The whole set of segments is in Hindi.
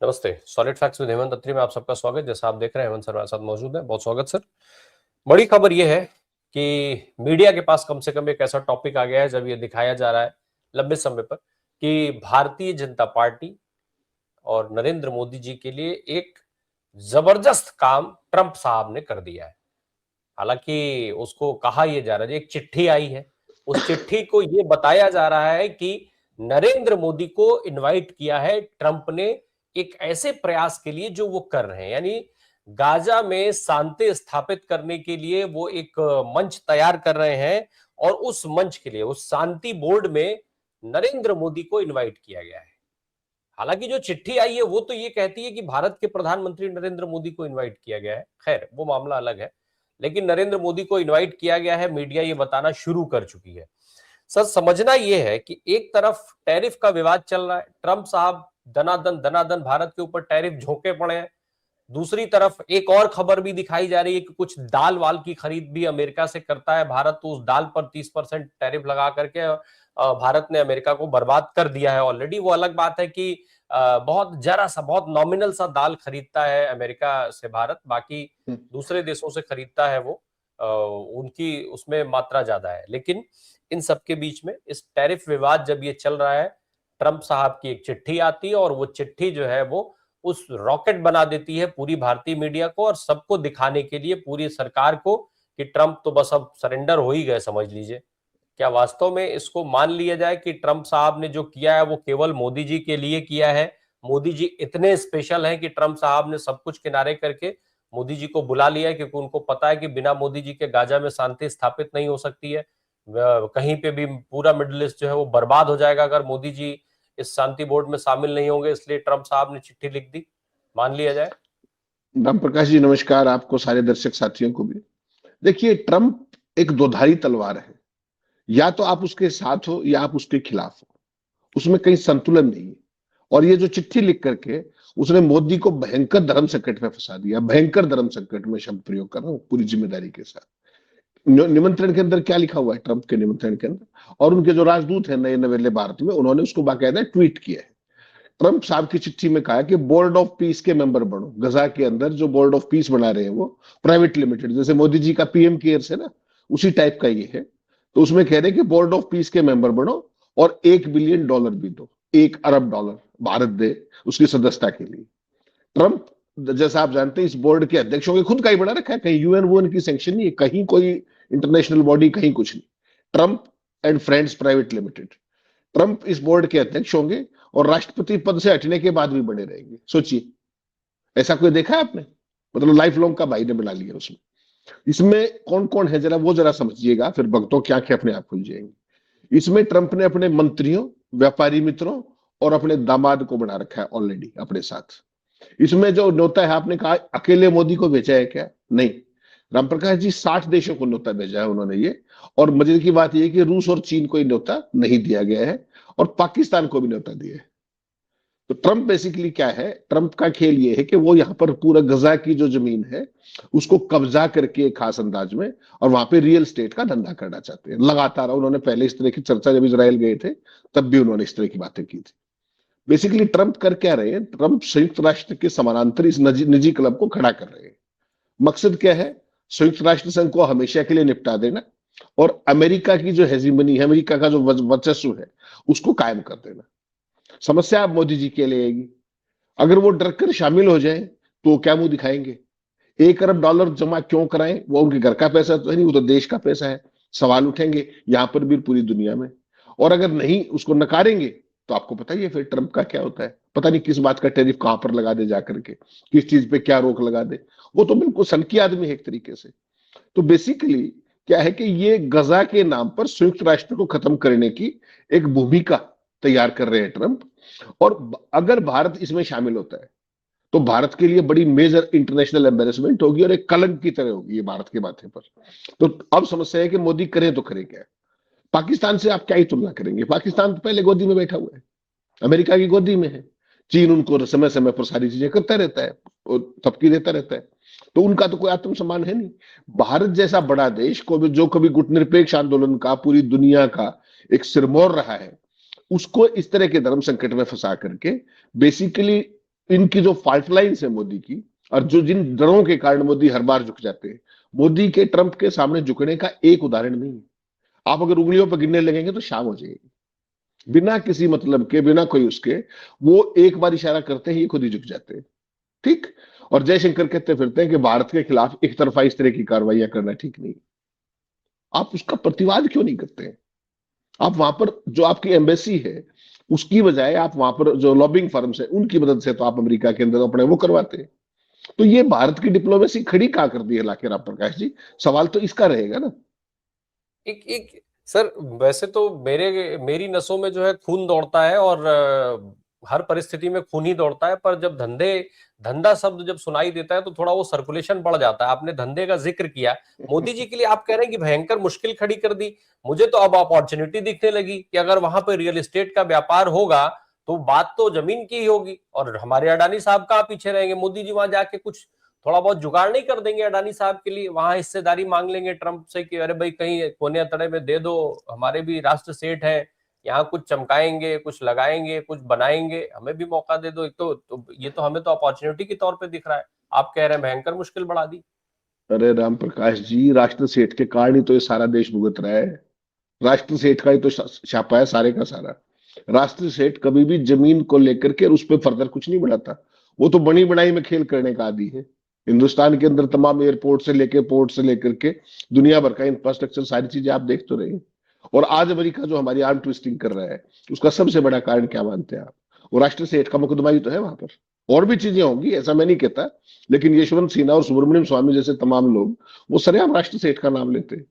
नमस्ते। सॉलिड फैक्ट्स विद हेमंत अत्री में आप सबका स्वागत। जैसा आप देख रहे हैं हेमंत सर हमारे साथ मौजूद है। बहुत स्वागत सर। बड़ी खबर यह है कि मीडिया के पास कम से कम एक ऐसा टॉपिक आ गया है जब ये दिखाया जा रहा है लंबे समय पर कि भारतीय जनता पार्टी और नरेंद्र मोदी जी के लिए एक जबरदस्त काम ट्रंप साहब ने कर दिया है। हालांकि उसको कहा यह जा रहा है, एक चिट्ठी आई है, उस चिट्ठी को यह बताया जा रहा है कि नरेंद्र मोदी को इनवाइट किया है ट्रंप ने एक ऐसे प्रयास के लिए जो वो कर रहे हैं, यानी गाजा में शांति स्थापित करने के लिए वो एक मंच तैयार कर रहे हैं और उस मंच के लिए उस शांति बोर्ड में नरेंद्र मोदी को इनवाइट किया गया है। हालांकि जो चिट्ठी आई है वो तो ये कहती है कि भारत के प्रधानमंत्री नरेंद्र मोदी को इनवाइट किया गया है, खैर वो मामला अलग है, लेकिन नरेंद्र मोदी को इनवाइट किया गया है, मीडिया ये बताना शुरू कर चुकी है। सर समझना यह है कि एक तरफ टैरिफ का विवाद चल रहा है, ट्रंप साहब दनादन दनादन भारत के ऊपर टैरिफ झोंके पड़े हैं। दूसरी तरफ एक और खबर भी दिखाई जा रही है कि कुछ दाल वाल की खरीद भी अमेरिका से करता है भारत, तो उस दाल पर 30% टैरिफ लगा करके भारत ने अमेरिका को बर्बाद कर दिया है ऑलरेडी। वो अलग बात है कि बहुत जरा सा बहुत नॉमिनल सा दाल खरीदता है अमेरिका से भारत, बाकी दूसरे देशों से खरीदता है वो, उनकी उसमें मात्रा ज्यादा है। लेकिन इन सबके बीच में इस टैरिफ विवाद जब ये चल रहा है, ट्रंप साहब की एक चिट्ठी आती है और वो चिट्ठी जो है वो उस रॉकेट बना देती है पूरी भारतीय मीडिया को और सबको दिखाने के लिए पूरी सरकार को कि ट्रंप तो बस अब सरेंडर हो ही गए समझ लीजिए। क्या वास्तव में इसको मान लिया जाए कि ट्रंप साहब ने जो किया है वो केवल मोदी जी के लिए किया है? मोदी जी इतने स्पेशल हैं कि ट्रंप साहब ने सब कुछ किनारे करके मोदी जी को बुला लिया है, क्योंकि उनको पता है कि बिना मोदी जी के गाजा में शांति स्थापित नहीं हो सकती है। कहीं पे भी पूरा मिडिल ईस्ट जो है वो बर्बाद हो जाएगा अगर मोदी जी इस शांति बोर्ड में शामिल नहीं होंगे, इसलिए ट्रंप साहब ने चिट्ठी लिख दी, मान लिया जाए। राम प्रकाश जी नमस्कार, आपको सारे दर्शक साथियों को भी। देखिए, ट्रंप एक दोधारी तलवार है। या तो आप उसके साथ हो या आप उसके खिलाफ हो, उसमें कहीं संतुलन नहीं है। और ये जो चिट्ठी लिख करके उसने मोदी को भयंकर धर्म संकट में फंसा दिया। भयंकर धर्म संकट में शब्द प्रयोग कर रहा हूं पूरी जिम्मेदारी के साथ। निमंत्रण के अंदर क्या लिखा हुआ है? ट्रंप के निमंत्रण के अंदर और उनके जो राजदूत है नए नवेले भारत में, उन्होंने उसको बाकायदा ट्वीट किया है। ट्रंप साहब की चिट्ठी में कहा कि बोर्ड ऑफ पीस के मेंबर बनो। गजा के अंदर जो बोर्ड ऑफ पीस बना रहे हैं वो प्राइवेट लिमिटेड, जैसे मोदी जी का पीएम केयर्स है ना, उसी टाइप का ये है। तो उसमें कह रहे हैं कि बोर्ड ऑफ पीस के मेंबर बनो और $1 बिलियन भी दो, $1 अरब भारत दे उसकी सदस्यता के लिए। ट्रंप, जैसा आप जानते हैं, इस बोर्ड के अध्यक्षों के खुद का ही बना रखा है। कहीं यूएन वूएन की सैंक्शन नहीं है, कहीं कोई इंटरनेशनल बॉडी, कहीं कुछ नहीं। Trump and friends private limited. Trump इस बोर्ड के अध्यक्ष होंगे और राष्ट्रपति पद से हटने के बाद भी बने रहेंगे। सोचिए, ऐसा कोई देखा है आपने? मतलब लाइफ लॉन्ग का भाई ने बना लिया उसमें। इसमें कौन कौन है जरा वो जरा समझिएगा, फिर भक्तों की आंखें अपने आप खुल जाएंगी। इसमें ट्रंप ने अपने मंत्रियों, व्यापारी मित्रों और अपने दामाद को बना रखा है ऑलरेडी अपने साथ। इसमें जो न्योता है, आपने कहा अकेले मोदी को भेजा है क्या? नहीं, रामप्रकाश जी 60 देशों को न्योता भेजा है उन्होंने ये। और मजे की बात यह कि रूस और चीन को न्योता नहीं दिया गया है और पाकिस्तान को भी न्योता दिया है। तो ट्रंप बेसिकली क्या है? ट्रंप का खेल ये है कि वो यहाँ पर पूरा गजा की जो जमीन है उसको कब्जा करके एक खास अंदाज में और वहां पे रियल स्टेट का धंधा करना चाहते हैं। लगातार उन्होंने पहले इस तरह की चर्चा, जब इसराइल गए थे तब भी उन्होंने इस तरह की बातें की थी। बेसिकली ट्रंप कर क्या रहे हैं? ट्रंप संयुक्त राष्ट्र के समानांतर इस निजी क्लब को खड़ा कर रहे हैं। मकसद क्या है? संयुक्त राष्ट्र संघ को हमेशा के लिए निपटा देना और अमेरिका की जो हेजीमनी है, अमेरिका का जो वर्चस्व है, उसको कायम कर देना। समस्या अब मोदी जी के लिए आएगी। अगर वो डर कर शामिल हो जाए तो क्या मुंह दिखाएंगे? $1 अरब जमा क्यों कराएं? वो उनके घर का पैसा तो है नहीं, वो तो देश का पैसा है। सवाल उठेंगे यहां पर भी, पूरी दुनिया में। और अगर नहीं उसको नकारेंगे तो आपको पता ही है फिर ट्रंप का क्या होता है। पता नहीं किस बात का टैरिफ कहां पर लगा दे जाकर के, किस चीज पे क्या रोक लगा दे। वो तो बिल्कुल सनकी आदमी है एक तरीके से। तो बेसिकली क्या है कि ये गजा के नाम पर संयुक्त राष्ट्र को खत्म करने की एक भूमिका तैयार कर रहे हैं ट्रंप। और अगर भारत इसमें शामिल होता है तो भारत के लिए बड़ी मेजर इंटरनेशनल एम्बेरसमेंट होगी और एक कलंक की तरह होगी ये भारत के माथे पर। तो अब समस्या है कि मोदी करे तो करे क्या? पाकिस्तान से आप क्या ही तुलना करेंगे? पाकिस्तान तो पहले गोदी में बैठा हुआ है, अमेरिका की गोदी में है। चीन उनको समय समय पर सारी चीजें करता रहता है और थपकी देता रहता है। तो उनका तो कोई आत्मसम्मान है नहीं। भारत जैसा बड़ा देश को भी, जो कभी गुटनिरपेक्ष आंदोलन का पूरी दुनिया का एक सिरमौर रहा है, उसको इस तरह के धर्म संकट में फंसा करके बेसिकली इनकी जो फॉल्ट लाइन्स है मोदी की, और जो जिन डरों के कारण मोदी हर बार झुक जाते हैं, मोदी के ट्रंप के सामने झुकने का एक उदाहरण नहीं है। आप अगर उंगलियों पर गिनने लगेंगे तो शाम हो जाएगी, बिना किसी मतलब के, बिना कोई उसके, वो एक बार इशारा करते हैं, ये खुद ही झुक जाते हैं। ठीक। और जयशंकर कहते फिरते हैं कि भारत के खिलाफ एक तरफा इस तरह की कार्रवाइयां करना ठीक नहीं। आप उसका प्रतिवाद क्यों नहीं करते हैं? आप वहां पर जो आपकी एम्बेसी है, उसकी बजाय आप वहां पर जो लॉबिंग फर्म्स है उनकी मदद से तो आप अमेरिका के अंदर अपने वो करवाते हैं। तो ये भारत की डिप्लोमेसी खड़ी कहां कर दी है लाके राम प्रकाश जी? सवाल तो इसका रहेगा ना। एक एक सर, वैसे तो मेरी नसों में जो है खून दौड़ता है, और हर परिस्थिति में खून ही दौड़ता है, पर जब धंधा शब्द जब सुनाई देता है तो थोड़ा वो सर्कुलेशन बढ़ जाता है। आपने धंधे का जिक्र किया, मोदी जी के लिए आप कह रहे हैं कि भयंकर मुश्किल खड़ी कर दी। मुझे तो अब अपॉर्चुनिटी दिखने लगी कि अगर वहां पर रियल एस्टेट का व्यापार होगा तो बात तो जमीन की ही होगी, और हमारे अडानी साहब कहाँ पीछे रहेंगे। मोदी जी वहां जाके कुछ थोड़ा बहुत जुगाड़ नहीं कर देंगे अडानी साहब के लिए? वहां हिस्सेदारी मांग लेंगे ट्रंप से कि अरे भाई कहीं कोने तड़े में दे दो, हमारे भी राष्ट्र सेठ है, यहाँ कुछ चमकाएंगे, कुछ लगाएंगे, कुछ बनाएंगे, हमें भी मौका दे दो। एक तो ये तो हमें तो अपॉर्चुनिटी के तौर पे दिख रहा है, आप कह रहे हैं भयंकर मुश्किल बढ़ा दी। अरे राम प्रकाश जी, राष्ट्र सेठ के कारण ही तो ये सारा देश भुगत रहा है। राष्ट्र सेठ का ही तो छापा है सारे का सारा। राष्ट्र सेठ कभी भी जमीन को लेकर के और उस पर फर्दर कुछ नहीं बढ़ाता। वो तो बनी बनाई में खेल करने का आदी है। हिंदुस्तान के अंदर तमाम एयरपोर्ट से लेकर, पोर्ट से लेकर के दुनिया भर का इंफ्रास्ट्रक्चर, सारी चीजें आप देख तो रहे हैं। और आज अमेरिका जो हमारी आर्म ट्विस्टिंग कर रहा है, उसका सबसे बड़ा कारण क्या मानते हैं आप? वो राष्ट्र सेठ का मुकदमा ही तो है वहां पर। और भी चीजें होंगी, ऐसा मैं नहीं कहता, लेकिन यशवंत सिन्हा और सुब्रमण्यम स्वामी जैसे तमाम लोग वो सरेआम राष्ट्र सेठ का नाम लेते हैं।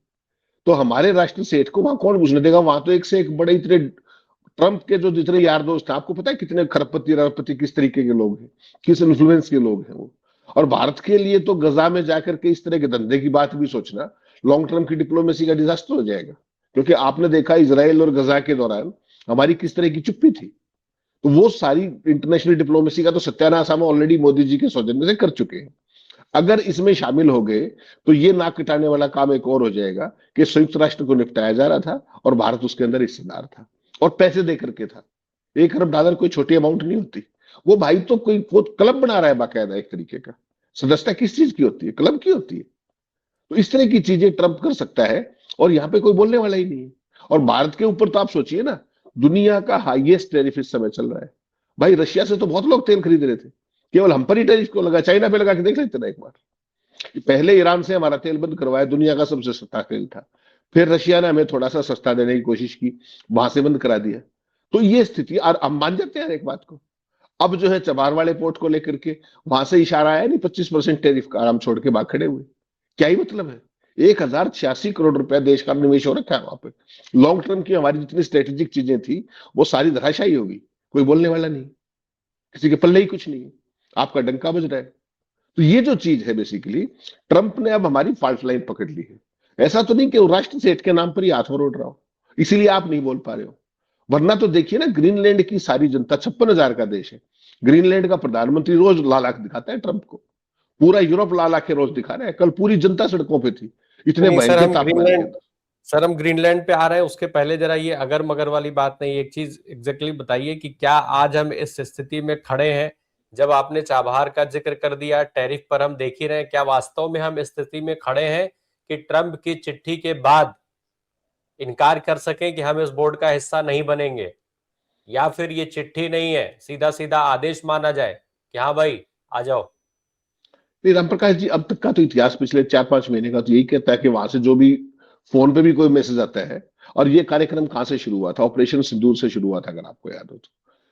तो हमारे राष्ट्र सेठ को वहां कौन पूछने देगा? वहां तो एक से एक बड़े इतने ट्रंप के जो जितने यार दोस्त हैं, आपको पता है कितने खरबपति अरबपति किस तरीके के लोग हैं, किस इन्फ्लुएंस के लोग हैं वो। और भारत के लिए तो गजा में जाकर के इस तरह के धंधे की बात भी सोचना लॉन्ग टर्म की डिप्लोमेसी का डिजास्टर हो जाएगा। क्योंकि आपने देखा इसराइल और गजा के दौरान हमारी किस तरह की चुप्पी थी। तो वो सारी इंटरनेशनल डिप्लोमेसी का तो सत्यानाश हम ऑलरेडी मोदी जी के सौजन्य से कर चुके हैं। अगर इसमें शामिल हो गए तो ये नाक कटाने वाला काम एक और हो जाएगा कि संयुक्त राष्ट्र को निपटाया जा रहा था और भारत उसके अंदर हिस्सेदार था और पैसे दे करके था। $1 अरब कोई छोटी अमाउंट नहीं होती। वो भाई तो कोई क्लब बना रहा है बाकायदा एक तरीके का। सदस्यता किस चीज की होती है? क्लब की होती है। तो इस तरह की चीजें ट्रंप कर सकता है और यहाँ पे कोई बोलने वाला ही नहीं है। और भारत के ऊपर तो आप सोचिए ना, दुनिया का हाईएस्ट टैरिफ इस समय चल रहा है। भाई रशिया से तो बहुत लोग तेल खरीद रहे थे, केवल हम पर ही टैरिफ क्यों लगा? चाइना पे लगा के देख लेते ना एक बार। पहले ईरान से हमारा तेल बंद करवाया, दुनिया का सबसे सस्ता तेल था। फिर रशिया ने हमें थोड़ा सा सस्ता देने की कोशिश की, वहां से बंद करा दिया। तो ये स्थिति, और हम मान जाते हैं एक बात को। अब जो है चबार वाले पोर्ट को लेकर के वहां से इशारा आया नहीं, 25% टैरिफ का, आराम छोड़ के भाग खड़े हुए। क्या ही मतलब है? 1086 करोड़ रुपया देश का निवेश हो रखा है वहां पे। लॉन्ग टर्म की हमारी जितनी स्ट्रेटेजिक चीजें थी वो सारी धराशायी होगी। कोई बोलने वाला नहीं, किसी के पल्ले ही कुछ नहीं है, आपका डंका बज रहा है। तो ये जो चीज है बेसिकली, ट्रंप ने अब हमारी फॉल्ट लाइन पकड़ ली है। ऐसा तो नहीं कि वो राष्ट्र सेठ के नाम पर ही हाथ मरोड़ रहा हो, इसीलिए आप नहीं बोल पा रहे हो। वरना तो देखिए ना, ग्रीनलैंड की सारी जनता, 56,000 का देश है, ग्रीनलैंड का प्रधानमंत्री रोज लाल आंख दिखाता है ट्रंप को। पूरा यूरोप लाल आंखें रोज दिखा रहा है। कल पूरी जनता सड़कों पे थी, इतने नहीं सर, भयंकर तापमान के अंदर। हम ग्रीनलैंड पे आ रहे हैं, उसके पहले जरा ये अगर मगर वाली बात नहीं, एक चीज एग्जैक्टली बताइए कि क्या आज हम इस स्थिति में खड़े हैं? जब आपने चाबहार का जिक्र कर दिया, टैरिफ पर हम देख ही रहे हैं, क्या वास्तव में हम इस स्थिति में खड़े हैं कि ट्रंप की चिट्ठी के बाद इनकार कर सकें कि हम इस बोर्ड का हिस्सा नहीं बनेंगे? या फिर ये चिट्ठी नहीं है, सीधा सीधा आदेश माना जाए कि हाँ भाई आ जाओ? नहीं राम प्रकाश जी, अब तक का तो इतिहास पिछले 4-5 महीने का तो यही कहता है कि वहां से जो भी फोन पे भी कोई मैसेज आता है। और ये कार्यक्रम कहां से शुरू हुआ था? ऑपरेशन सिंदूर से शुरू हुआ था, अगर आपको याद हो तो।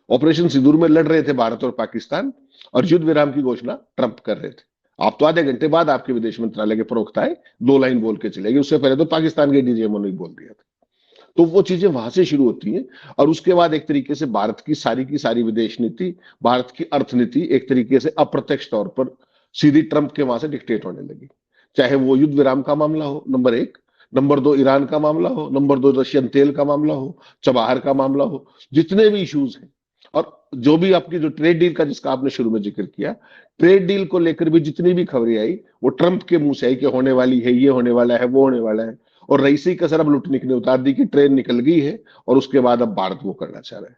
ऑपरेशन सिंदूर में लड़ रहे थे भारत और पाकिस्तान, और युद्ध विराम की घोषणा ट्रंप कर रहे थे। आप तो आधे घंटे बाद आपके विदेश मंत्रालय के प्रवक्ता है 2 लाइन बोल के चले गए, उससे पहले तो पाकिस्तान के डीजीएमओ ने बोल दिया था। तो वो चीजें वहां से शुरू होती हैं। और उसके बाद एक तरीके से भारत की सारी विदेश नीति, भारत की अर्थनीति एक तरीके से अप्रत्यक्ष तौर पर सीधी ट्रंप के वहां से डिक्टेट होने लगी। चाहे वो युद्ध विराम का मामला हो, नंबर 1, नंबर 2 ईरान का मामला हो, नंबर 2 रशियन तेल का मामला हो, चबाहर का मामला हो, जितने भी इश्यूज हैं। और जो भी आपकी जो ट्रेड डील का जिसका आपने शुरू में जिक्र किया, ट्रेड डील को लेकर भी जितनी भी खबरें आई वो ट्रंप के मुंह से आई कि होने वाली है, ये होने वाला है, वो होने वाला है। और रईसी कसर अब लुटने के लिए उतार दी कि ट्रेन निकल गई है और उसके बाद अब भारत वो करना चाह रहा है।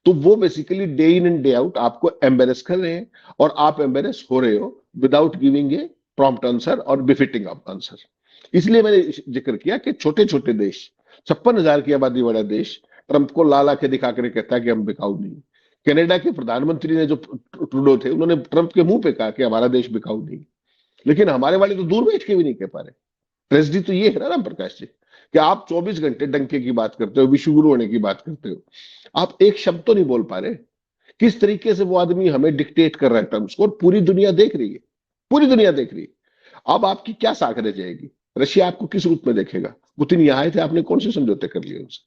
तो वो basically day in and day out आपको एम्बेरस कर रहे हैं, और आप एम्बेरस हो रहे हो without giving a prompt answer और बिफिटिंग आंसर। इसलिए मैंने जिक्र किया कि छोटे छोटे देश, 56,000 की आबादी वाला देश ट्रंप को लाल आंखें दिखा कर कहता है कि हम बिकाऊ नहीं। कनाडा के प्रधानमंत्री ने, जो ट्रूडो थे, उन्होंने ट्रंप के मुंह पे कहा कि हमारा देश बिकाऊ नहीं। लेकिन हमारे वाले तो दूर बैठ के भी नहीं कह पा रहे। ट्रेजेडी तो ये है ना राम प्रकाश जी, कि आप 24 घंटे डंके की बात करते हो, विश्वगुरु होने की बात करते हो, आप एक शब्द तो नहीं बोल पा रहे। किस तरीके से वो आदमी हमें डिक्टेट कर रहा है टर्म्स को, और पूरी दुनिया देख रही है, पूरी दुनिया देख रही है। अब आपकी क्या साख रह जाएगी? रशिया आपको किस रूप में देखेगा? पुतिन यहाँ आए थे, आपने कौन से समझौते कर लिए उनसे?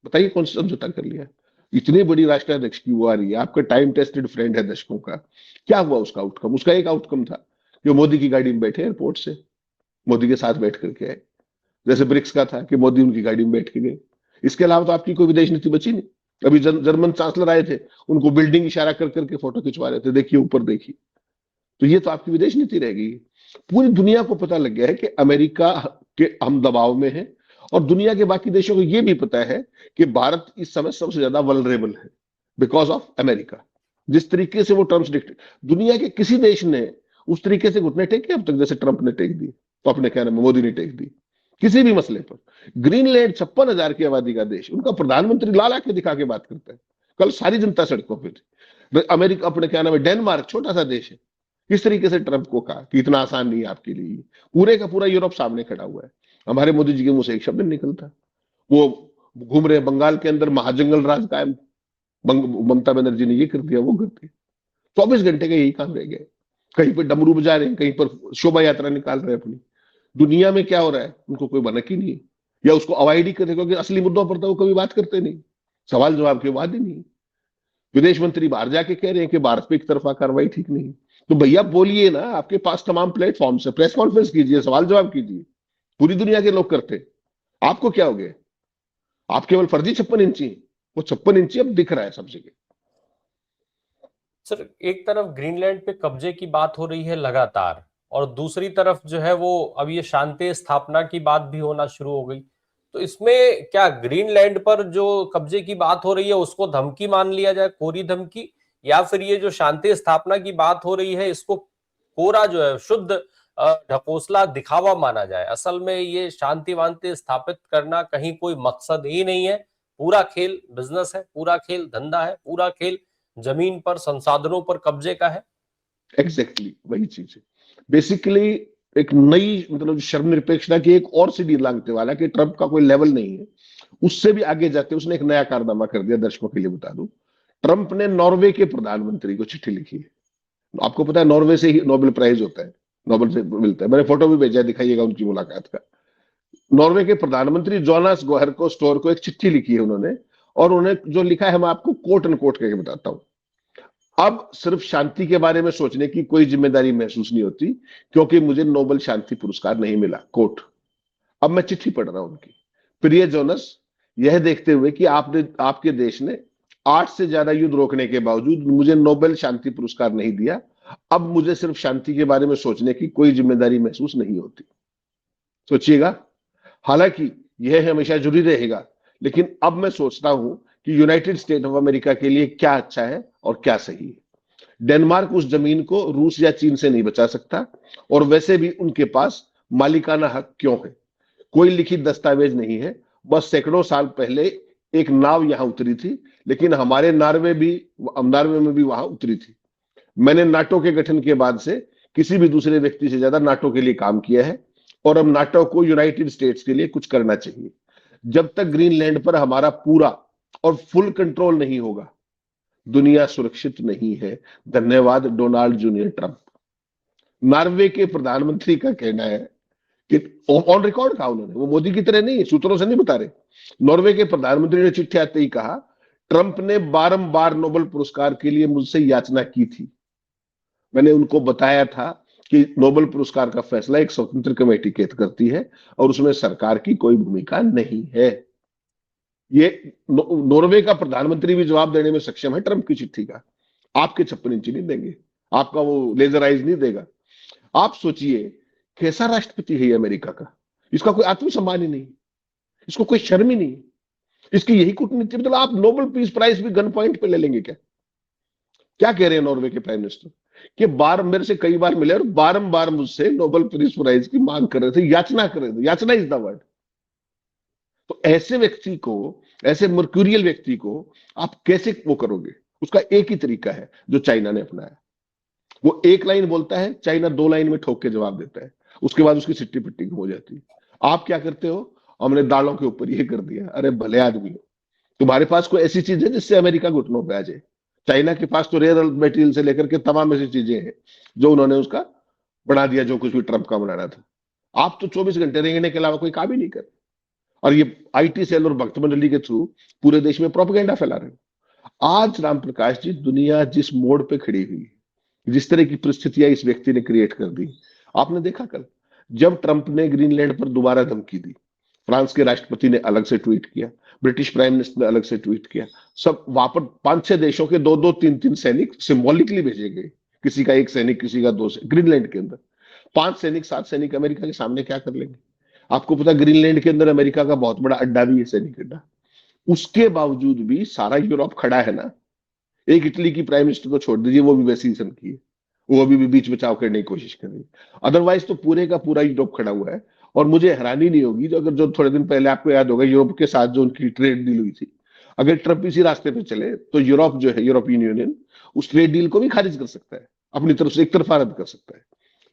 बताइए कौन सा समझौता कर लिया? इतनी बड़ी राष्ट्राध्यक्ष की वो आ रही है, आपका टाइम टेस्टेड फ्रेंड है दशकों का। क्या हुआ उसका आउटकम? उसका एक आउटकम था कि मोदी की गाड़ी में बैठे एयरपोर्ट से, मोदी के साथ बैठ करके आए। जैसे ब्रिक्स का था कि मोदी उनकी गाड़ी में बैठ के गए। इसके अलावा तो आपकी कोई विदेश नीति बची नहीं। अभी जर्मन चांसलर आए थे, उनको बिल्डिंग इशारा कर करके फोटो खिंचवा रहे थे, देखिए ऊपर देखिए। तो ये तो आपकी विदेश नीति रह गई। पूरी दुनिया को पता लग गया है कि अमेरिका के हम दबाव में हैं, और दुनिया के बाकी देशों को यह भी पता है कि भारत इस समय सबसे ज्यादा वल्नरेबल है बिकॉज ऑफ अमेरिका। जिस तरीके से वो टर्म्स डिक्टेट, दुनिया के किसी देश ने उस तरीके से घुटने टेके अब तक जैसे ट्रंप ने टेक दिए, तो अपने कहने में मोदी ने टेक दी किसी भी मसले पर। ग्रीनलैंड 56,000 की आबादी का देश, उनका प्रधानमंत्री लाल आंखें दिखा के बात करता है, कल सारी जनता सड़कों पर थी। अमेरिका अपने क्या नाम है, डेनमार्क छोटा सा देश है, किस तरीके से ट्रंप को कहा कि इतना आसान नहीं है आपके लिए। पूरे का पूरा यूरोप सामने खड़ा हुआ है, हमारे मोदी जी के मुंह से एक शब्द नहीं निकलता। वो घूम रहे बंगाल के अंदर, महाजंगल राज कायम, ममता बनर्जी ने ये कर दिया वो कर दिया। 24 घंटे का यही काम रह गया। कहीं पर डमरू बजा रहे हैं, कहीं पर शोभा यात्रा निकाल रहे हैं अपनी। दुनिया में क्या हो रहा है उनको कोई भनक ही नहीं है, या उसको अवॉइड ही करते, क्योंकि असली मुद्दों पर तो वो कभी बात करते नहीं, सवाल जवाब के बाद ही नहीं। विदेश मंत्री बाहर जाके कह रहे हैं कि भारत पे एक तरफा कार्रवाई ठीक नहीं। तो भैया बोलिए ना, आपके पास तमाम प्लेटफॉर्म है, प्रेस कॉन्फ्रेंस कीजिए, सवाल जवाब कीजिए। पूरी दुनिया के लोग करते, आपको क्या हो गया? आप केवल फर्जी 56 इंची, वो 56 इंची अब दिख रहा है सब जगह। सर, एक तरफ ग्रीनलैंड पे कब्जे की बात हो रही है लगातार, और दूसरी तरफ जो है वो अब ये शांति स्थापना की बात भी होना शुरू हो गई। तो इसमें क्या ग्रीनलैंड पर जो कब्जे की बात हो रही है उसको धमकी मान लिया जाए, कोरी धमकी, या फिर ये जो शांति स्थापना की बात हो रही है इसको कोरा जो है शुद्ध ढकोसला दिखावा माना जाए? असल में ये शांति वांति स्थापित करना कहीं कोई मकसद ही नहीं है। पूरा खेल बिजनेस है, पूरा खेल धंधा है, पूरा खेल जमीन पर, संसाधनों पर कब्जे का है। एग्जैक्टली वही चीज है बेसिकली। एक नई मतलब शर्मनिरपेक्षता की एक और सीढ़ी लांघते वाला कि ट्रंप का कोई लेवल नहीं है, उससे भी आगे जाते उसने एक नया कारनामा कर दिया। दर्शकों के लिए बता दूं, ट्रंप ने नॉर्वे के प्रधानमंत्री को चिट्ठी लिखी है। आपको पता है नॉर्वे से ही नोबेल प्राइज होता है, नोबेल से मिलता है। मैंने फोटो भी भेजा, दिखाइएगा उनकी मुलाकात का। नॉर्वे के प्रधानमंत्री जोनास गोहर को स्टोर को एक चिट्ठी लिखी है उन्होंने, और उन्हें जो लिखा है मैं आपको कोट एंड कोट करके बताता हूं। अब सिर्फ शांति के बारे में सोचने की कोई जिम्मेदारी महसूस नहीं होती, क्योंकि मुझे नोबेल शांति पुरस्कार नहीं मिला। कोट। अब मैं चिट्ठी पढ़ रहा हूं उनकी। प्रिय जोनस, यह देखते हुए कि आपके देश ने 8 से ज्यादा युद्ध रोकने के बावजूद मुझे नोबेल शांति पुरस्कार नहीं दिया, अब मुझे सिर्फ शांति के बारे में सोचने की कोई जिम्मेदारी महसूस नहीं होती। सोचिएगा, हालांकि यह हमेशा जरूरी रहेगा, लेकिन अब मैं सोचता हूं कि यूनाइटेड स्टेट ऑफ अमेरिका के लिए क्या अच्छा है और क्या सही है। डेनमार्क उस जमीन को रूस या चीन से नहीं बचा सकता, और वैसे भी उनके पास मालिकाना हक क्यों है? कोई लिखित दस्तावेज नहीं है। बस सैकड़ों साल पहले एक नाव यहां उतरी थी, लेकिन हमारे नार्वे में भी वहां उतरी थी। मैंने नाटो के गठन के बाद से किसी भी दूसरे व्यक्ति से ज्यादा नाटो के लिए काम किया है, और अब नाटो को यूनाइटेड स्टेट्स के लिए कुछ करना चाहिए। जब तक ग्रीनलैंड पर हमारा पूरा और फुल कंट्रोल नहीं होगा, दुनिया सुरक्षित नहीं है। धन्यवाद, डोनाल्ड जूनियर ट्रंप। नॉर्वे के प्रधानमंत्री का कहना है कि ऑन रिकॉर्ड कहा उन्होंने, वो मोदी की तरह नहीं, सूत्रों से नहीं बता रहे। नॉर्वे के प्रधानमंत्री ने चिट्ठी आते ही कहा, ट्रंप ने बारंबार नोबेल पुरस्कार के लिए मुझसे याचना की थी। मैंने उनको बताया था कि नोबेल पुरस्कार का फैसला एक स्वतंत्र कमेटी करती है, और उसमें सरकार की कोई भूमिका नहीं है। ये नॉर्वे का प्रधानमंत्री भी जवाब देने में सक्षम है ट्रंप की चिट्ठी का। आपके 56 इंची नहीं देंगे, आपका वो लेजर आइज नहीं देगा। आप सोचिए कैसा राष्ट्रपति है ये अमेरिका का। इसका कोई आत्मसम्मान ही नहीं, इसको कोई शर्म ही नहीं। इसकी यही कूटनीति, मतलब आप नोबेल पीस प्राइज भी गन पॉइंट पे ले लेंगे क्या? क्या कह रहे हैं नॉर्वे के प्राइम मिनिस्टर कि बार मेरे से कई बार मिले और बारंबार मुझसे नोबेल पीस प्राइज की मांग कर रहे थे, याचना कर रहे थे, याचना इज द वर्ड। तो ऐसे व्यक्ति को, ऐसे मर्क्यूरियल व्यक्ति को आप कैसे वो करोगे? उसका एक ही तरीका है जो चाइना ने अपनाया। वो एक लाइन बोलता है, चाइना 2 लाइन में ठोक के जवाब देता है, उसके बाद उसकी सिट्टी पिट्टी हो जाती है। आप क्या करते हो? हमने दालों के ऊपर ये कर दिया। अरे भले आदमी हो, तुम्हारे पास कोई ऐसी चीज है जिससे अमेरिका घुटनों पे आ जाए? चाइना के पास तो रेयर मटेरियल से लेकर के तमाम ऐसी चीजें हैं जो उन्होंने उसका बना दिया, जो कुछ भी ट्रंप का बनाना था। आप तो 24 घंटे रेंगने के अलावा कोई काम ही नहीं कर। और ये आईटी सेल और भक्त मंडली के थ्रू पूरे देश में प्रोपेगेंडा फैला रहे हो। आज राम प्रकाश जी, दुनिया जिस मोड़ पे खड़ी हुई है, जिस तरह की परिस्थितियां इस व्यक्ति ने क्रिएट कर दी, आपने देखा कल जब ट्रंप ने ग्रीनलैंड पर दोबारा धमकी दी, फ्रांस के राष्ट्रपति ने अलग से ट्वीट किया, ब्रिटिश प्राइम मिनिस्टर ने अलग से ट्वीट किया, सब वहां पर 5-6 देशों के 2-2 3-3 सैनिक सिंबॉलिकली भेजे गए, किसी का 1 सैनिक, किसी का 2 सैनिक ग्रीनलैंड के अंदर। 5 सैनिक 7 सैनिक अमेरिका के सामने क्या कर लेंगे? आपको पता ग्रीनलैंड के अंदर अमेरिका का बहुत बड़ा अड्डा भी है, सैनिक अड्डा। उसके बावजूद भी सारा यूरोप खड़ा है ना। एक इटली की प्राइम मिनिस्टर को छोड़ दीजिए, वो भी वैसी ही की है, वो अभी भी बीच बचाव करने की कोशिश कर रही है। अदरवाइज तो पूरे का पूरा यूरोप खड़ा हुआ है। और मुझे हैरानी नहीं होगी जो अगर जो थोड़े दिन पहले आपको याद होगा यूरोप के साथ जो उनकी ट्रेड डील हुई थी, अगर ट्रंप इसी रास्ते पे चले तो यूरोप जो है, यूरोपियन यूनियन, उस ट्रेड डील को भी खारिज कर सकता है, अपनी तरफ से एक तरफा रद्द कर सकता है।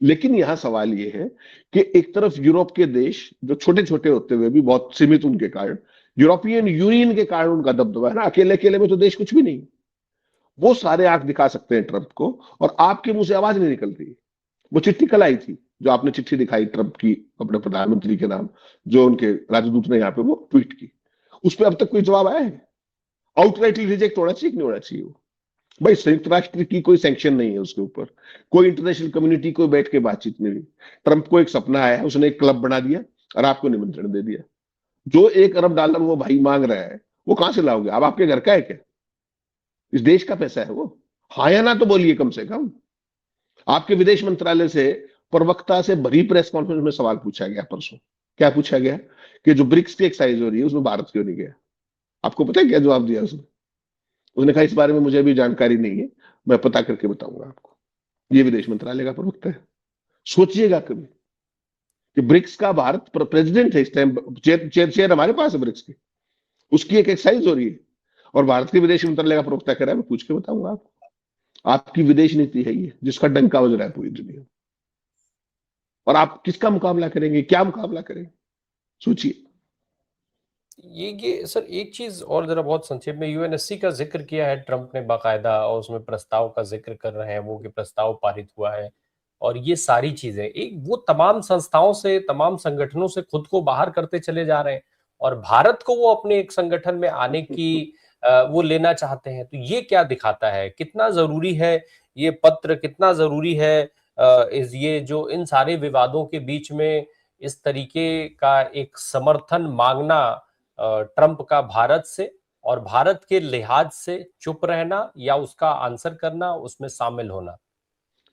लेकिन यहां सवाल यह है कि एक तरफ यूरोप के देश जो छोटे छोटे होते हुए भी बहुत सीमित उनके कारण, यूरोपियन यूनियन के कारण उनका दबदबा है ना, अकेले अकेले में तो देश कुछ भी नहीं, वो सारे आंख दिखा सकते हैं ट्रंप को, और आपके मुंह से आवाज नहीं निकल रही। वो चिट्ठी कल आई थी, जो आपने चिट्ठी दिखाई ट्रंप की अपने प्रधानमंत्री के नाम, जो उनके राजदूत ने यहाँ पे वो ट्वीट की, उस पर अब तक कोई जवाब आया है? आउटराइटली रिजेक्ट होना चाहिए कि नहीं होना चाहिए? वो भाई संयुक्त राष्ट्र की कोई सैंक्शन नहीं है उसके ऊपर, कोई इंटरनेशनल कम्युनिटी को बैठ के बातचीत नहीं हुई। ट्रंप को एक सपना आया, उसने एक क्लब बना दिया और आपको निमंत्रण दे दिया। जो $1 अरब वो भाई मांग रहा है, वो कहां से लाओगे? अब आपके घर का है क्या? इस देश का पैसा है वो। हाँ या ना तो बोलिए कम से कम। आपके विदेश मंत्रालय से प्रवक्ता से भरी प्रेस कॉन्फ्रेंस में सवाल पूछा गया परसों। क्या पूछा गया? कि जो ब्रिक्स की एक्सरसाइज हो रही है उसमें भारत क्यों नहीं गया? आपको पता है क्या जवाब दिया उसने? उसने कहा इस बारे में मुझे अभी जानकारी नहीं है, मैं पता करके बताऊंगा आपको। ये विदेश मंत्रालय का प्रवक्ता है। सोचिएगा कभी कि ब्रिक्स का भारत प्रेसिडेंट है इस टाइम, चेयर हमारे पास है ब्रिक्स की, उसकी एक एक्सरसाइज हो रही है और भारत के विदेश मंत्रालय का प्रवक्ता कह रहा है मैं पूछ के बताऊंगा आपको। आपकी विदेश नीति है ये, जिसका डंका बज रहा है पूरी दुनिया में। और आप किसका मुकाबला करेंगे? क्या मुकाबला करेंगे? सोचिए। ये सर एक चीज और जरा बहुत संक्षेप में, यूएनएससी का जिक्र किया है ट्रंप ने बाकायदा, और उसमें प्रस्ताव का जिक्र कर रहे हैं वो कि प्रस्ताव पारित हुआ है, और ये सारी चीजें एक वो तमाम संस्थाओं से, तमाम संगठनों से खुद को बाहर करते चले जा रहे हैं, और भारत को वो अपने एक संगठन में आने की वो लेना चाहते हैं। तो ये क्या दिखाता है, कितना जरूरी है ये पत्र, कितना जरूरी है ये जो इन सारे विवादों के बीच में इस तरीके का एक समर्थन मांगना ट्रंप का भारत से, और भारत के लिहाज से चुप रहना या उसका आंसर करना, उसमें शामिल होना।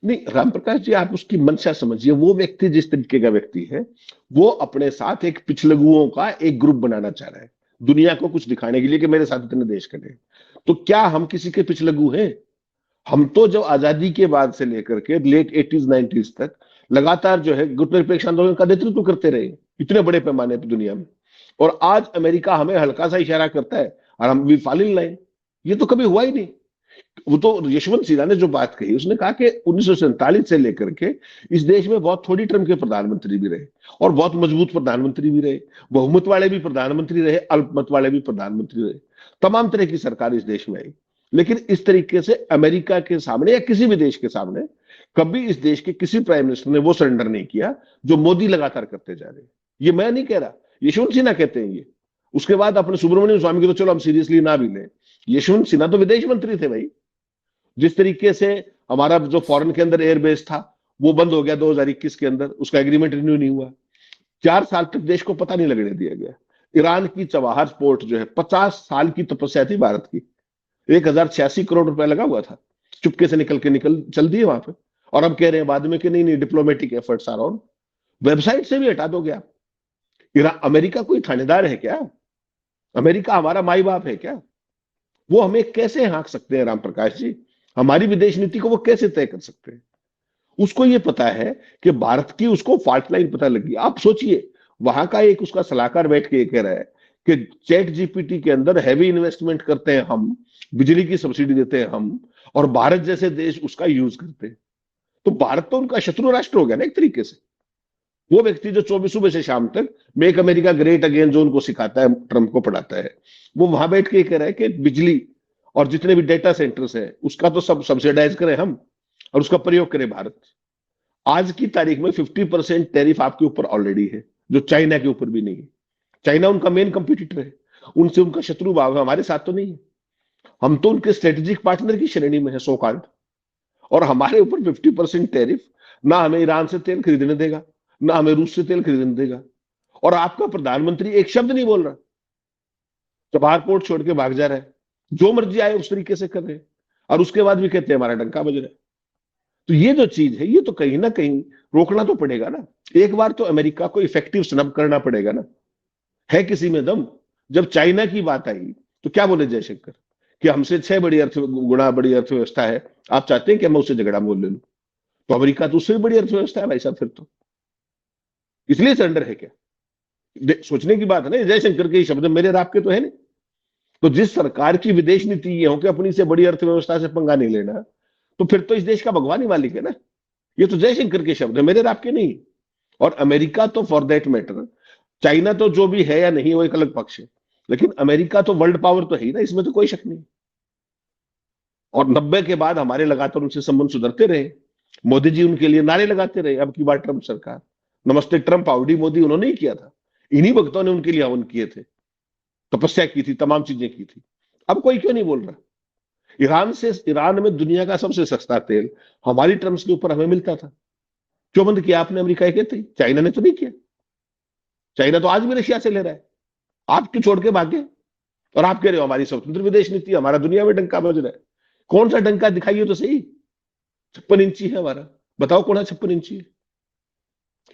नहीं राम प्रकाश जी, आप उसकी मंशा समझिए। वो व्यक्ति जिस तरीके का व्यक्ति है, वो अपने साथ एक पिछलगुओं का एक ग्रुप बनाना चाह रहा है, दुनिया को कुछ दिखाने के लिए कि मेरे साथ इतने देश खड़े हैं। तो क्या हम किसी के पिछलगू हैं? हम तो जो आजादी के बाद से लेकर के लेट 80s 90s तक लगातार जो है गुटनिरपेक्ष आंदोलन का नेतृत्व करते रहे, इतने बड़े पैमाने पर दुनिया में। और आज अमेरिका हमें हल्का सा इशारा करता है और हम वी फॉल इन लाइन। ये तो कभी हुआ ही नहीं। वो तो यशवंत सिन्हा ने जो बात कही, उसने कहा कि 1947 से लेकर के इस देश में बहुत थोड़ी टर्म के प्रधानमंत्री भी रहे और बहुत मजबूत प्रधानमंत्री भी रहे, बहुमत वाले भी प्रधानमंत्री रहे, अल्पमत वाले भी प्रधानमंत्री रहे, तमाम तरह की सरकार इस देश में आई। लेकिन इस तरीके से अमेरिका के सामने या किसी भी देश के सामने कभी इस देश के किसी प्राइम मिनिस्टर ने वो सरेंडर नहीं किया जो मोदी लगातार करते जा रहे हैं। ये मैं नहीं कह रहा, यशवंत सिन्हा कहते हैं ये। उसके बाद अपने सुब्रमण्यम स्वामी को तो चलो हम सीरियसली ना भी लें, यशवंत सिन्हा तो विदेश मंत्री थे भाई। जिस तरीके से हमारा जो फॉरेन के अंदर एयरबेस था वो बंद हो गया 2021 के अंदर, उसका एग्रीमेंट रिन्यू नहीं हुआ, 4 साल तक देश को पता नहीं लगने दिया गया। ईरान की चबाहर पोर्ट जो है 50 साल की तपस्या थी भारत की, 1086 करोड़ रुपया लगा हुआ था, चुपके से निकल चल दिए वहां पे। और अब कह रहे हैं बाद में कि नहीं नहीं diplomatic efforts are on. Website से भी हटा दोगे आप। अमेरिका कोई थानेदार है क्या? अमेरिका हमारा माई बाप है क्या? वो हमें कैसे हाँक सकते हैं राम प्रकाश जी? हमारी विदेश नीति को वो कैसे तय कर सकते हैं? उसको ये पता है कि भारत की उसको फॉल्ट लाइन पता लगी। आप सोचिए, वहां का एक उसका सलाहकार बैठ के ये कह रहा है कि चैट जीपीटी के अंदर हैवी इन्वेस्टमेंट करते हैं हम, बिजली की सब्सिडी देते हैं हम, और भारत जैसे देश उसका यूज करते हैं। तो भारत तो उनका शत्रु राष्ट्र हो गया ना एक तरीके से। वो व्यक्ति जो 24 सुबह से शाम तक मेक अमेरिका ग्रेट अगेन जो उनको सिखाता है, ट्रंप को पढ़ाता है, वो वहां बैठ के कह रहा है कि बिजली और जितने भी डेटा सेंटर्स है उसका तो सब सब्सिडाइज करें हम, और उसका प्रयोग करें भारत। आज की तारीख में 50% टैरिफ आपके ऊपर ऑलरेडी है, जो चाइना के ऊपर भी नहीं है। चाइना उनका मेन कंपटीटर है, उनसे उनका शत्रु भाव है, हमारे साथ तो नहीं है। हम तो उनके स्ट्रेटेजिक पार्टनर की श्रेणी में है सो कॉल्ड, और हमारे ऊपर 50% टैरिफ। ना हमें ईरान से तेल खरीदने देगा, ना हमें रूस से तेल खरीदने देगा, और आपका प्रधानमंत्री एक शब्द नहीं बोल रहा, चबार पोर्ट छोड़ के भाग जा रहा है, जो मर्जी आए उस तरीके से कर रहे हैं, और उसके बाद भी कहते हैं हमारा डंका बज रहा है। तो ये जो चीज है, ये तो कहीं ना कहीं रोकना तो पड़ेगा ना। एक बार तो अमेरिका को इफेक्टिव स्नब करना पड़ेगा ना। है किसी में दम? जब चाइना की बात आई तो क्या बोले जयशंकर कि हमसे 6 गुना बड़ी अर्थव्यवस्था है, आप चाहते हैं कि मैं उससे झगड़ा मोल ले लूं? तो अमेरिका तो उससे भी बड़ी अर्थव्यवस्था है भाई साहब, फिर तो इसलिए सरेंडर है क्या? सोचने की बात है ना, जयशंकर के शब्द मेरे और आपके तो है नहीं। तो जिस सरकार की विदेश नीति ये हो कि अपनी से बड़ी अर्थव्यवस्था से पंगा नहीं लेना, तो फिर तो इस देश का भगवान ही मालिक है ना। ये तो जयशंकर के शब्द है, मेरे और आपके नहीं। और अमेरिका तो फॉर दैट मैटर, चाइना तो जो भी है या नहीं वो एक अलग पक्ष है, लेकिन अमेरिका तो वर्ल्ड पावर तो है ही ना, इसमें तो कोई शक नहीं। और 90 के बाद हमारे लगातार उनसे संबंध सुधरते रहे। मोदी जी उनके लिए नारे लगाते रहे, अब की बार ट्रंप सरकार, नमस्ते ट्रंप हाउडी मोदी उन्होंने ही किया था। इन्हीं भक्तों ने उनके लिए हवन किए थे, तपस्या की थी, तमाम चीजें की थी। अब कोई क्यों नहीं बोल रहा? ईरान में दुनिया का सबसे सस्ता तेल हमारी टर्म्स के ऊपर हमें मिलता था, क्यों बंद किया आपने? अमेरिका ही कहते, चाइना ने तो नहीं किया। चाइना तो आज भी रशिया से ले रहा है, आप क्यों छोड़ के भागे? और आप कह रहे हो हमारी स्वतंत्र विदेश नीति, हमारा दुनिया में डंका बज रहा है। कौन सा डंका दिखाइए तो सही। 56 इंची है हमारा, बताओ कौन है 56 इंची है?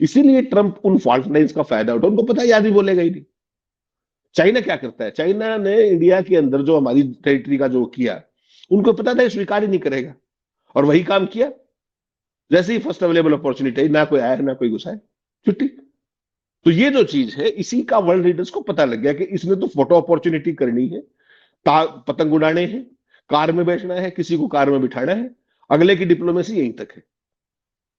इसीलिए ट्रंप उन फॉल्ट लाइन्स का फायदा उठा, उनको पता है आदमी बोलेगा ही नहीं। चाइना क्या करता है? चाइना ने इंडिया के अंदर जो हमारी टेरिटरी का जो किया, उनको पता था स्वीकार ही नहीं करेगा, और वही काम किया। जैसे ही फर्स्ट अवेलेबल अपॉर्चुनिटी, ना कोई आया ना कोई घुसा है, छुट्टी। तो ये जो चीज है, इसी का वर्ल्ड लीडर्स को पता लग गया कि इसने तो फोटो अपॉर्चुनिटी करनी है, पतंग उड़ाने हैं, कार में बैठना है, किसी को कार में बिठाना है, अगले की डिप्लोमेसी यहीं तक है।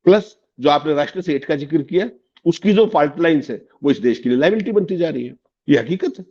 प्लस जो आपने राष्ट्र सेठ का जिक्र किया, उसकी जो फॉल्ट लाइन्स है वो इस देश के लिए लाइबिलिटी बनती जा रही है, ये हकीकत है।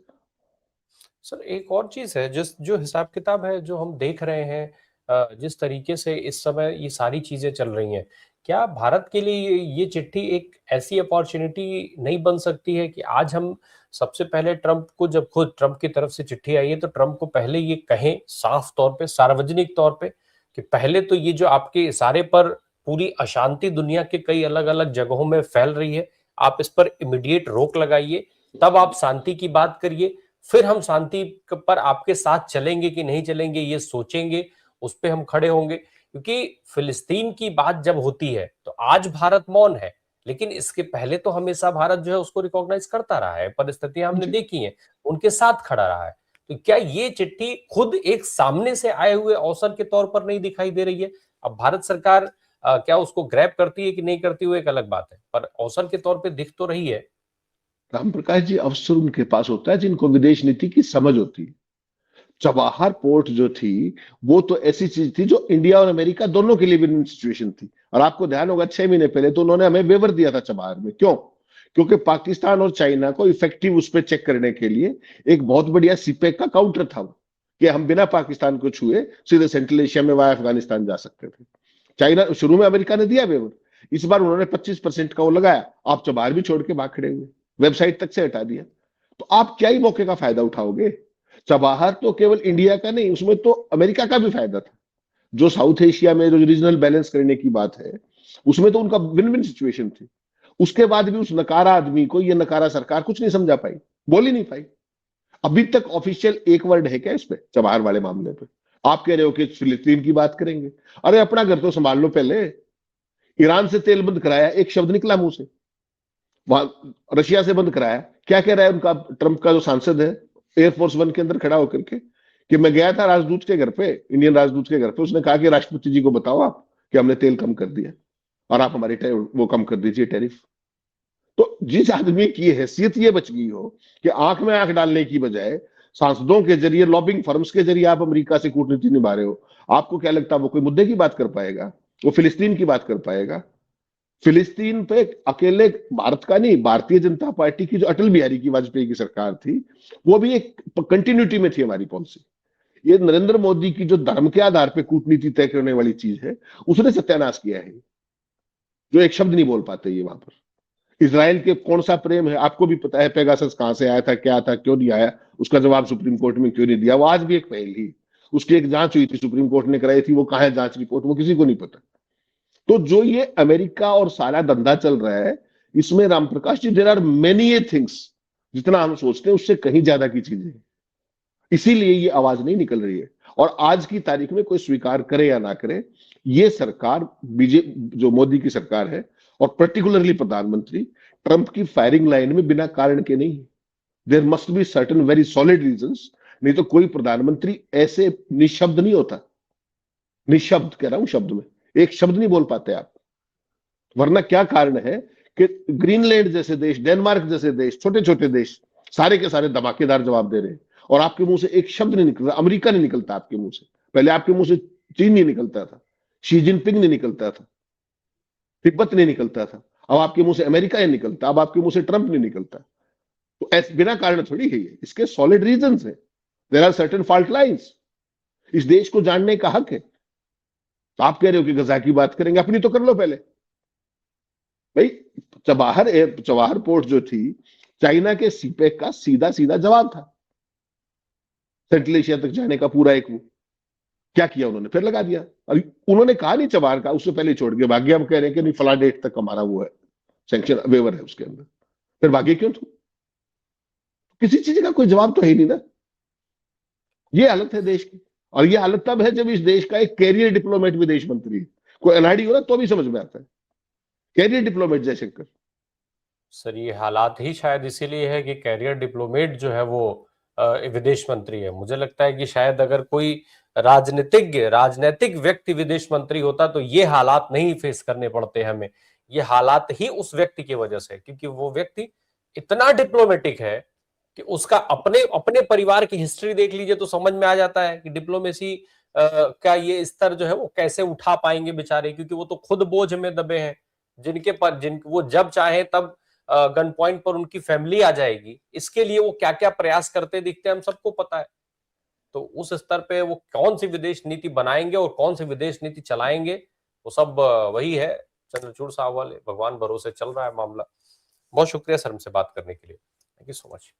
सर एक और चीज है, जिस जो हिसाब किताब है जो हम देख रहे हैं, जिस तरीके से इस समय ये सारी चीजें चल रही हैं, क्या भारत के लिए ये चिट्ठी एक ऐसी अपॉर्चुनिटी नहीं बन सकती है कि आज हम सबसे पहले ट्रंप को, जब खुद ट्रंप की तरफ से चिट्ठी आई है तो ट्रंप को पहले ये कहें साफ तौर पे, सार्वजनिक तौर पे, कि पहले तो ये जो आपके इशारे पर पूरी अशांति दुनिया के कई अलग अलग जगहों में फैल रही है, आप इस पर इमीडिएट रोक लगाइए, तब आप शांति की बात करिए, फिर हम शांति पर आपके साथ चलेंगे कि नहीं चलेंगे ये सोचेंगे, उस पर हम खड़े होंगे। क्योंकि फिलिस्तीन की बात जब होती है तो आज भारत मौन है, लेकिन इसके पहले तो हमेशा भारत जो है उसको रिकॉग्नाइज करता रहा है, परिस्थितियां हमने देखी हैं, उनके साथ खड़ा रहा है। तो क्या ये चिट्ठी खुद एक सामने से आए हुए अवसर के तौर पर नहीं दिखाई दे रही है? अब भारत सरकार क्या उसको ग्रैब करती है कि नहीं करती, वो एक अलग बात है, पर अवसर के तौर पर दिख तो रही है। राम प्रकाश जी, अवसर उनके पास होता है जिनको विदेश नीति की समझ होती है। चबाहार पोर्ट जो थी, वो तो ऐसी चीज थी जो इंडिया और अमेरिका दोनों के लिए विन सिचुएशन थी। और आपको ध्यान होगा 6 महीने पहले तो उन्होंने हमें वेवर दिया था चबाहार में। क्यों? क्योंकि पाकिस्तान और चाइना को इफेक्टिव उस पर चेक करने के लिए एक बहुत बढ़िया सीपेक का काउंटर था वो, कि हम बिना पाकिस्तान को छुए सीधे सेंट्रल एशिया में वाया अफगानिस्तान जा सकते थे। चाइना शुरू में, अमेरिका ने दिया वेवर, इस बार उन्होंने 25% का वो लगाया, आप चबाहार भी छोड़ के भाग खड़े हुए, वेबसाइट तक से हटा दिया। तो आप क्या ही मौके का फायदा उठाओगे? चबाहार तो केवल इंडिया का नहीं, उसमें तो अमेरिका का भी फायदा था। जो साउथ एशिया में जो रीजनल बैलेंस करने की बात है, उसमें तो उनका विन विन सिचुएशन थी। उसके बाद भी उस नकारा आदमी को ये नकारा सरकार कुछ नहीं समझा पाई, बोल ही नहीं पाई। अभी तक ऑफिशियल एक वर्ड है क्या इस पे, चबाहार वाले मामले पे? आप कह रहे हो कि फिलिस्तीन की बात करेंगे, अरे अपना घर तो संभाल लो पहले। ईरान से तेल बंद कराया, एक शब्द निकला मुंह से। वहां रशिया से बंद कराया, क्या कह रहा है उनका ट्रंप का जो सांसद है, एयरफोर्स वन के अंदर खड़ा होकर के कि मैं गया था राजदूत के घर पे, इंडियन राजदूत के घर पे, उसने कहा कि राष्ट्रपति जी को बताओ आप कि हमने तेल कम कर दिया और आप हमारी वो कम कर दीजिए टैरिफ। तो जिस आदमी की हैसियत ये बच गई हो कि आंख में आंख डालने की बजाय सांसदों के जरिए, लॉबिंग फर्म्स के जरिए आप अमेरिका से कूटनीति निभा रहे हो, आपको क्या लगता है वो कोई मुद्दे की बात कर पाएगा? वो फिलिस्तीन की बात कर पाएगा? फिलिस्तीन पे अकेले भारत का नहीं, भारतीय जनता पार्टी की जो अटल बिहारी की वाजपेयी की सरकार थी, वो भी एक कंटिन्यूटी में थी हमारी पॉलिसी। ये नरेंद्र मोदी की जो धर्म के आधार पे कूटनीति तय करने वाली चीज है, उसने सत्यानाश किया है। जो एक शब्द नहीं बोल पाते ये वहां पर। इसराइल के कौन सा प्रेम है आपको भी पता है, पेगासस कहां से आया था, क्या था, क्यों नहीं आया, उसका जवाब सुप्रीम कोर्ट में क्यों नहीं दिया, वो आज भी एक पहेली। उसकी एक जांच हुई थी, सुप्रीम कोर्ट ने कराई थी, वो कहां है जांच रिपोर्ट, वो किसी को नहीं पता। तो जो ये अमेरिका और सारा धंधा चल रहा है, इसमें Ramprakash ji, there are many a things, जितना हम सोचते हैं उससे कहीं ज्यादा की चीजें, इसीलिए ये आवाज नहीं निकल रही है। और आज की तारीख में कोई स्वीकार करे या ना करे, ये सरकार, बीजेपी जो मोदी की सरकार है और पर्टिकुलरली प्रधानमंत्री ट्रंप की फायरिंग लाइन में बिना कारण के नहीं। There must be certain very solid reasons, नहीं तो कोई प्रधानमंत्री ऐसे निशब्द नहीं होता। निशब्द कह रहा हूं, शब्द में एक शब्द नहीं बोल पाते आप। वरना क्या कारण है कि ग्रीनलैंड जैसे देश, डेनमार्क जैसे देश, छोटे छोटे देश, सारे के सारे धमाकेदार जवाब दे रहे हैं और आपके मुंह से एक शब्द नहीं निकल रहा। अमेरिका नहीं निकलता आपके मुंह से, पहले आपके मुंह से चीन नहीं निकलता था, शी जिनपिंग नहीं निकलता था, तिब्बत नहीं निकलता था, अब आपके मुंह से अमेरिका नहीं निकलता, अब आपके मुंह से ट्रंप नहीं निकलता। तो ऐसे बिना कारण थोड़ी है ये, इसके सॉलिड रीजन है। There are certain fault lines. इस देश को जानने का हक है। तो आप कह रहे हो कि गजा की बात करेंगे, अपनी तो कर लो पहले भाई। चबाहर पोर्ट जो थी, चाइना के सीपेक का सीधा सीधा जवाब था सेंट्रल एशिया तक जाने का, पूरा एक वो क्या किया उन्होंने, फिर लगा दिया। और उन्होंने कहा नहीं चबाहर का, उससे पहले छोड़ के भाग्य। हम कह रहे हैं कि नहीं, फला डेट तक हमारा वो है, सैंक्शन वेवर है उसके अंदर, फिर भाग्य क्यों तुम? किसी चीज का कोई जवाब तो है ही नहीं ना। ये हालत है देश की। और ये हालत तब है जब इस देश का एक कैरियर डिप्लोमेट विदेश मंत्री है। कोई अनाड़ी हो ना तो भी समझ में आता है, कैरियर डिप्लोमेट जयशंकर। सर ये हालात ही शायद इसीलिए है कि कैरियर डिप्लोमेट जो है वो विदेश मंत्री है। मुझे लगता है कि शायद अगर कोई राजनीतिक व्यक्ति विदेश मंत्री होता तो ये हालात नहीं फेस करने पड़ते हमें। ये हालात ही उस व्यक्ति की वजह से, क्योंकि वो व्यक्ति इतना डिप्लोमेटिक है कि उसका अपने अपने परिवार की हिस्ट्री देख लीजिए तो समझ में आ जाता है कि डिप्लोमेसी का ये स्तर जो है वो कैसे उठा पाएंगे बेचारे, क्योंकि वो तो खुद बोझ में दबे हैं। जिन वो जब चाहे तब गन पॉइंट पर उनकी फैमिली आ जाएगी, इसके लिए वो क्या क्या प्रयास करते दिखते हैं हम सबको पता है। तो उस स्तर पे वो कौन सी विदेश नीति बनाएंगे और कौन सी विदेश नीति चलाएंगे, वो सब वही है, चंद्रचूड़ साहब वाले भगवान भरोसे चल रहा है मामला। बहुत शुक्रिया सर हमसे बात करने के लिए, थैंक यू सो मच।